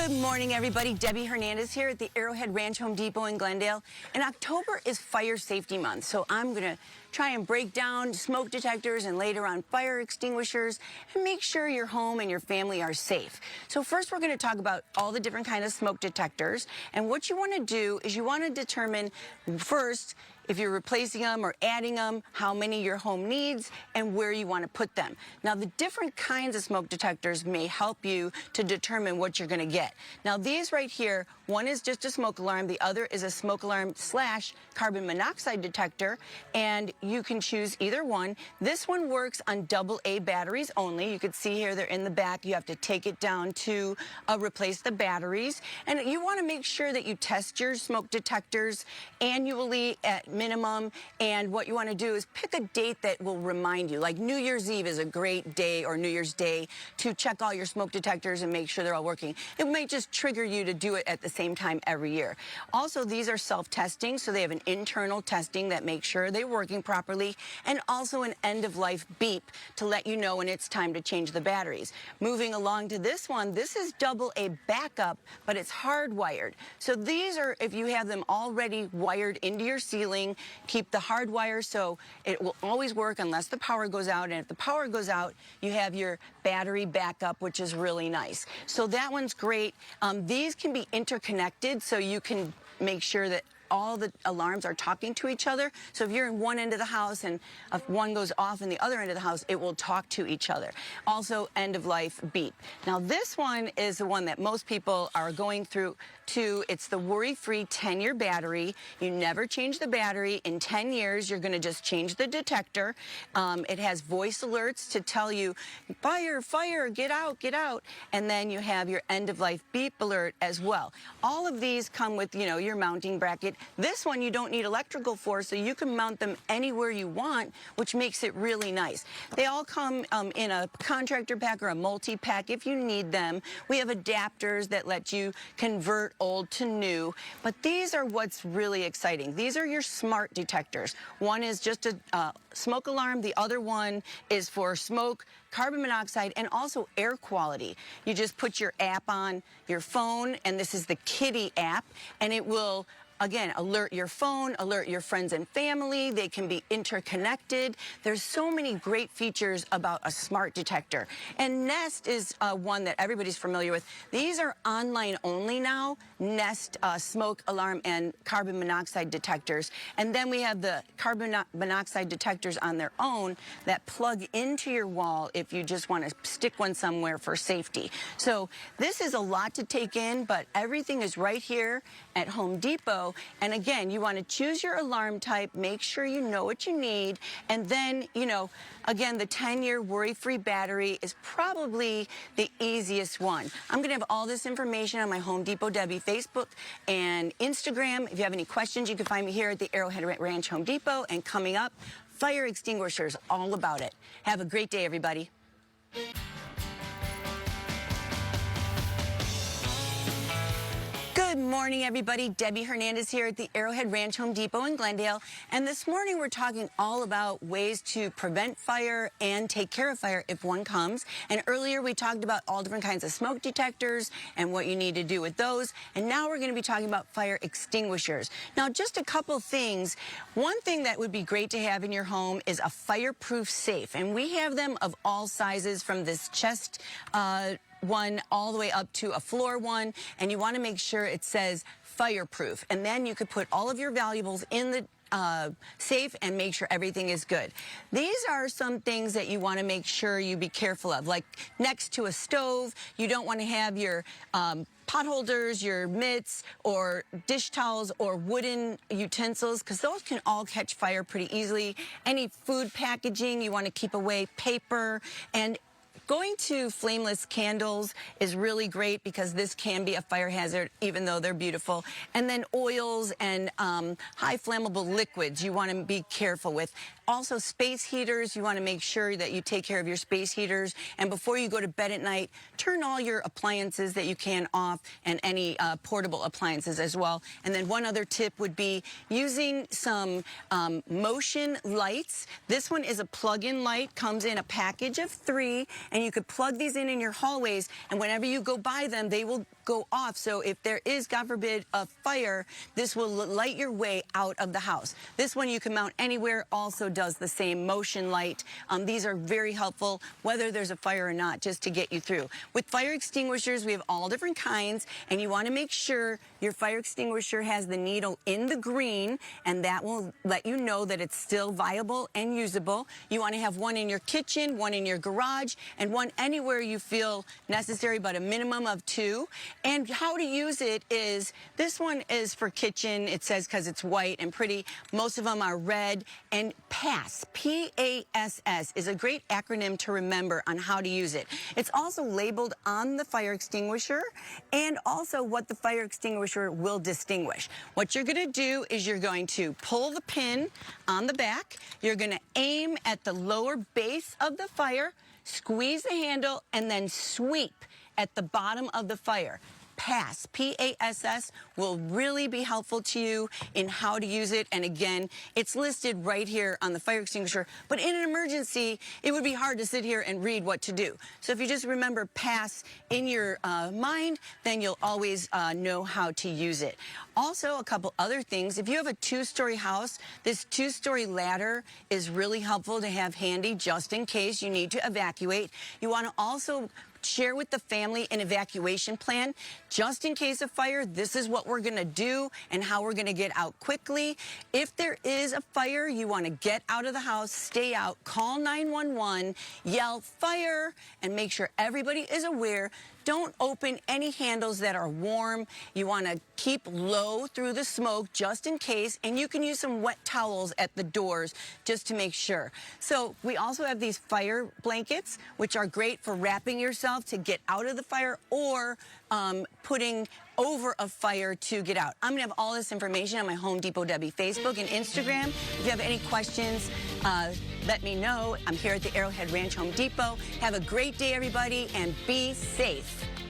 Good morning, everybody. Debbie Hernandez here at the Arrowhead Ranch Home Depot in Glendale. And October is Fire Safety Month, so I'm going to try and break down smoke detectors and later on fire extinguishers and make sure your home and your family are safe. So first we're going to talk about all the different kinds of smoke detectors. And what you want to do is you want to determine first if you're replacing them or adding them, how many your home needs, and where you want to put them. Now, the different kinds of smoke detectors may help you to determine what you're going to get. Now, these right here, one is just a smoke alarm, the other is a smoke alarm / carbon monoxide detector, and you can choose either one. This one works on AA batteries only. You can see here they're in the back. You have to take it down to replace the batteries. And you want to make sure that you test your smoke detectors annually at minimum, and what you want to do is pick a date that will remind you. Like New Year's Eve is a great day, or New Year's Day, to check all your smoke detectors and make sure they're all working. It may just trigger you to do it at the same time every year. Also, these are self-testing, so they have an internal testing that makes sure they're working properly, and also an end-of-life beep to let you know when it's time to change the batteries. Moving along to this one, this is AA backup, but it's hardwired. So these are, if you have them already wired into your ceiling, keep the hard wire so it will always work unless the power goes out. And if the power goes out, you have your battery backup, which is really nice. So that one's great. These can be interconnected, so you can make sure that all the alarms are talking to each other. So if you're in one end of the house and if one goes off in the other end of the house, it will talk to each other. Also, end-of-life beep. Now, this one is the one that most people are going through too. It's the worry-free 10-year battery. You never change the battery. In 10 years, you're going to just change the detector. It has voice alerts to tell you, fire, fire, get out, get out. And then you have your end-of-life beep alert as well. All of these come with, you know, your mounting bracket. This one you don't need electrical for, so you can mount them anywhere you want, which makes it really nice. They all come in a contractor pack or a multi-pack if you need them. We have adapters that let you convert old to new, but these are what's really exciting. These are your smart detectors. One is just a smoke alarm. The other one is for smoke, carbon monoxide, and also air quality. You just put your app on your phone, and this is the Kitty app, and it will, again, alert your phone, alert your friends and family. They can be interconnected. There's so many great features about a smart detector. And Nest is one that everybody's familiar with. These are online only now, Nest smoke alarm and carbon monoxide detectors. And then we have the carbon monoxide detectors on their own that plug into your wall if you just want to stick one somewhere for safety. So this is a lot to take in, but everything is right here at Home Depot. And again, you want to choose your alarm type, make sure you know what you need, and then, you know, again, the 10-year worry-free battery is probably the easiest one. I'm going to have all this information on my Home Depot Debbie Facebook and Instagram. If you have any questions, you can find me here at the Arrowhead Ranch Home Depot. And coming up, fire extinguishers, all about it. Have a great day, everybody. Good morning, everybody. Debbie Hernandez here at the Arrowhead Ranch Home Depot in Glendale. And this morning we're talking all about ways to prevent fire and take care of fire if one comes. And earlier we talked about all different kinds of smoke detectors and what you need to do with those. And now we're going to be talking about fire extinguishers. Now, just a couple things. One thing that would be great to have in your home is a fireproof safe. And we have them of all sizes, from this chest one all the way up to a floor one, and you want to make sure it says fireproof, and then you could put all of your valuables in the safe and make sure everything is good. These are some things that you want to make sure you be careful of, like next to a stove. You don't want to have your pot holders, your mitts, or dish towels, or wooden utensils, because those can all catch fire pretty easily. Any food packaging, you want to keep away paper. And going to flameless candles is really great because this can be a fire hazard, even though they're beautiful. And then oils and high flammable liquids you want to be careful with. Also, space heaters, you want to make sure that you take care of your space heaters. And before you go to bed at night, turn all your appliances that you can off, and any portable appliances as well. And then one other tip would be using some motion lights. This one is a plug-in light, comes in a package of 3, and you could plug these in your hallways, and whenever you go by them, they will go off. So if there is, God forbid, a fire, this will light your way out of the house. This one you can mount anywhere, also does the same motion light. These are very helpful, whether there's a fire or not, just to get you through. With fire extinguishers, we have all different kinds, and you want to make sure your fire extinguisher has the needle in the green, and that will let you know that it's still viable and usable. You want to have one in your kitchen, one in your garage, and one anywhere you feel necessary, but a minimum of 2. And how to use it is, this one is for kitchen, it says, because it's white and pretty. Most of them are red. And PASS, P-A-S-S, is a great acronym to remember on how to use it. It's also labeled on the fire extinguisher, and also what the fire extinguisher will distinguish. What you're going to do is you're going to pull the pin on the back, you're going to aim at the lower base of the fire, squeeze the handle, and then sweep at the bottom of the fire. PASS, P-A-S-S, will really be helpful to you in how to use it. And again, it's listed right here on the fire extinguisher. But in an emergency, it would be hard to sit here and read what to do. So if you just remember PASS in your mind, then you'll always know how to use it. Also, a couple other things. If you have a 2-story house, this 2-story ladder is really helpful to have handy just in case you need to evacuate. You want to also share with the family an evacuation plan. Just in case of fire, this is what we're going to do and how we're going to get out quickly. If there is a fire, you want to get out of the house, stay out, call 911, yell fire, and make sure everybody is aware. Don't open any handles that are warm. You want to keep low through the smoke just in case, and you can use some wet towels at the doors just to make sure. So we also have these fire blankets, which are great for wrapping yourself to get out of the fire, or putting over a fire to get out. I'm going to have all this information on my Home Depot Debbie Facebook and Instagram. If you have any questions, let me know. I'm here at the Arrowhead Ranch Home Depot. Have a great day, everybody, and be safe.